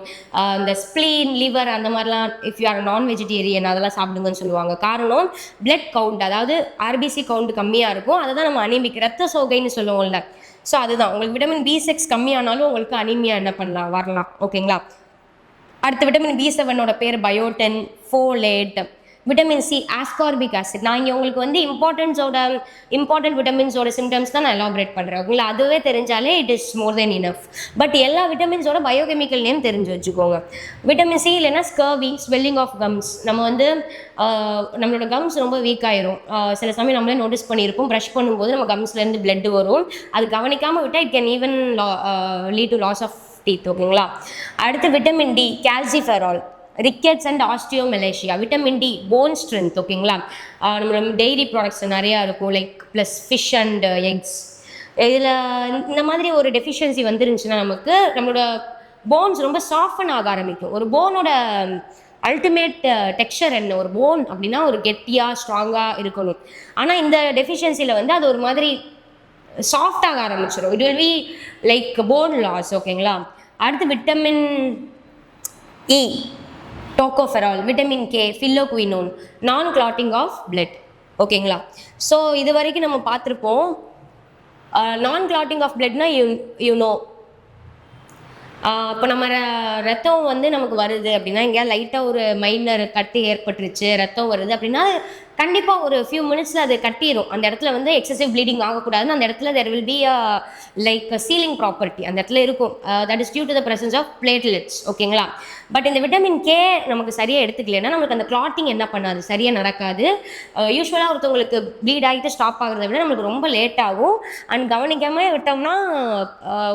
இந்த ஸ்ப்ளீன் லிவர் அந்த மாதிரிலாம் இஃப் யூ ஆர் நான் வெஜிடேரியன் அதெல்லாம் சாப்பிடுங்கன்னு சொல்லுவாங்க. காரணம் பிளட் கவுண்ட், அதாவது RBC கவுண்ட் கம்மியாக இருக்கும், அதை தான் நம்ம அனீமிக் ரத்த சோகைன்னு சொல்லுவோம்ல. ஸோ அதுதான் உங்களுக்கு விட்டமின் B6 கம்மியானாலும் உங்களுக்கு அனீமியா என்ன பண்ணலாம் வரலாம். ஓகேங்களா. அடுத்து விட்டமின் B7ஓட பேர் biotin, folate. Vitamin C ascorbic acid. நான் இங்கே உங்களுக்கு வந்து இம்பார்ட்டன்ட் விட்டமின்ஸோட சிம்டம்ஸ் தான் நான் எலாபரேட் பண்ணுறேன். ஓகேங்களா. அதுவே தெரிஞ்சாலே it is more than enough. But எல்லா விட்டமின்ஸோட பயோகெமிக்கல் நேம் தெரிஞ்சு வச்சுக்கோங்க. விட்டமின் C இல்லைன்னா ஸ்கர்வி, ஸ்வெல்லிங் ஆஃப் கம்ஸ். நம்ம வந்து நம்மளோட கம்ஸ் ரொம்ப வீக் ஆயிரும். சில சமயம் நம்மளே நோட்டீஸ் பண்ணியிருப்போம், ப்ரஷ் பண்ணும்போது நம்ம கம்ஸ்லேருந்து பிளட் வரும், அது கவனிக்காமல் விட்டால் it can even lead to loss of teeth. ஓகேங்களா. அடுத்து vitamin D calciferol, rickets and osteomalacia. Vitamin D bone strength. ஓகேங்களா. நம்மளோட டெய்ரி ப்ராடக்ட்ஸ் நிறையா இருக்கும், like plus fish and eggs. இதில் இந்த மாதிரி ஒரு டெஃபிஷியன்சி வந்துருந்துச்சுன்னா நமக்கு நம்மளோட போன்ஸ் ரொம்ப சாஃபன் ஆக ஆரம்பிக்கும். ஒரு போனோட அல்டிமேட் டெக்ஸ்சர் என்ன, ஒரு போன் அப்படின்னா ஒரு கெட்டியாக ஸ்ட்ராங்காக இருக்கணும். ஆனால் இந்த டெஃபிஷியன்சியில் வந்து அது ஒரு மாதிரி சாஃப்டாக ஆரம்பிச்சிடும். It will be like bone loss. ஓகேங்களா. அடுத்து vitamin E tocopherol, vitamin K phylloquinone, நான் கிளாட்டிங் ஆஃப் பிளட். ஓகேங்களா. ஸோ இது வரைக்கும் நம்ம பார்த்துருப்போம். நான் கிளாட்டிங் ஆஃப் பிளட்னா யூனோ இப்போ நம்ம ரத்தம் வந்து நமக்கு வருது அப்படின்னா, எங்கேயா லைட்டாக ஒரு மைனர் கட்டு ஏற்பட்டுருச்சு, ரத்தம் வருது அப்படின்னா கண்டிப்பாக ஒரு ஃபியூ மினிட்ஸில் அது கட்டிடும். அந்த இடத்துல வந்து எக்ஸசிவ் ப்ளீடிங் ஆகக்கூடாதுன்னு அந்த இடத்துல there will be a like sealing property அந்த இடத்துல இருக்கும். That is due to the presence of platelets. ஓகேங்களா? பட் இந்த விட்டமின் கே நமக்கு சரியாக எடுத்துக்கலைன்னா நம்மளுக்கு அந்த கிளாட்டிங் என்ன பண்ணாது, சரியாக நடக்காது. யூஸ்வலாக ஒருத்தவங்களுக்கு ப்ளீட் ஆகிட்டு ஸ்டாப் ஆகிறத விட நம்மளுக்கு ரொம்ப லேட் ஆகும். அண்ட் கவனிக்காமல் விட்டோம்னா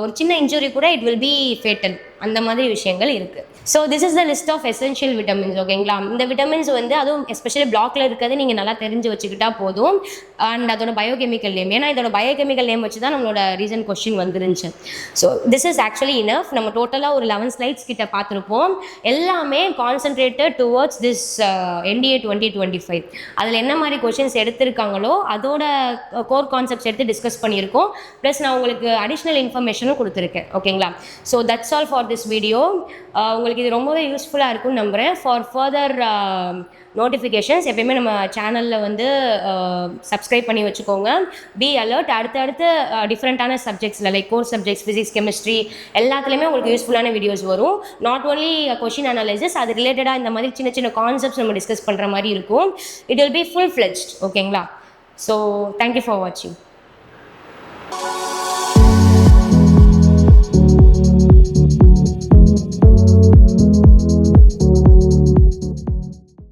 ஒரு சின்ன இன்ஜுரி கூட இட் வில் பி ஃபேட்டல். அந்த மாதிரி விஷயங்கள் இருக்குது. So this is the list of essential vitamins. ஓகேங்களா? இந்த விட்டமின்ஸ் வந்து அதுவும் எஸ்பெஷலி பிளாக்ல இருக்கிறது நீங்கள் நல்லா தெரிஞ்சு வச்சுக்கிட்டா போதும். அண்ட் அதோட பயோகெமிக்கல் நேம், ஏன்னா இதோட பயோகெமிக்கல் நேம் வச்சு தான் நம்மளோட ரீசன்ட் கொஸ்டின் வந்துருந்துச்சு. So this is actually enough. நம்ம டோட்டலாக ஒரு 11 ஸ்லைட்ஸ் கிட்ட பார்த்துருப்போம். எல்லாமே கான்சென்ட்ரேட்டட் டுவர்ட்ஸ் திஸ் NDA 2025. அதில் என்ன மாதிரி கொஸ்டின்ஸ் எடுத்திருக்காங்களோ அதோட கோர் கான்செப்ட்ஸ் எடுத்து டிஸ்கஸ் பண்ணியிருக்கோம். ப்ளஸ் நான் உங்களுக்கு அடிஷ்னல் இன்ஃபர்மேஷனும் கொடுத்துருக்கேன். ஓகேங்களா? So that's all for this video. உங்களுக்கு இது ரொம்பவே யூஸ்ஃபுல்லாக இருக்கும்னு நம்புகிறேன். ஃபார் ஃபர்தர் நோட்டிஃபிகேஷன்ஸ் எப்பயுமே நம்ம சேனலில் வந்து சப்ஸ்கிரைப் பண்ணி வச்சுக்கோங்க. Be alert. அடுத்தடுத்து டிஃப்ரெண்ட்டான சப்ஜெக்ட்ஸில் like core subjects, physics, chemistry எல்லாத்துலேயுமே உங்களுக்கு யூஸ்ஃபுல்லான வீடியோஸ் வரும். நாட் ஓன்லி கொஷின் அனாலிசிஸ், அது ரிலேட்டடாக இந்த மாதிரி சின்ன சின்ன கான்செப்ட்ஸ் நம்ம டிஸ்கஸ் பண்ணுற மாதிரி இருக்கும். It will B full fledged. ஓகேங்களா? ஸோ தேங்க்யூ ஃபார் வாட்சிங்.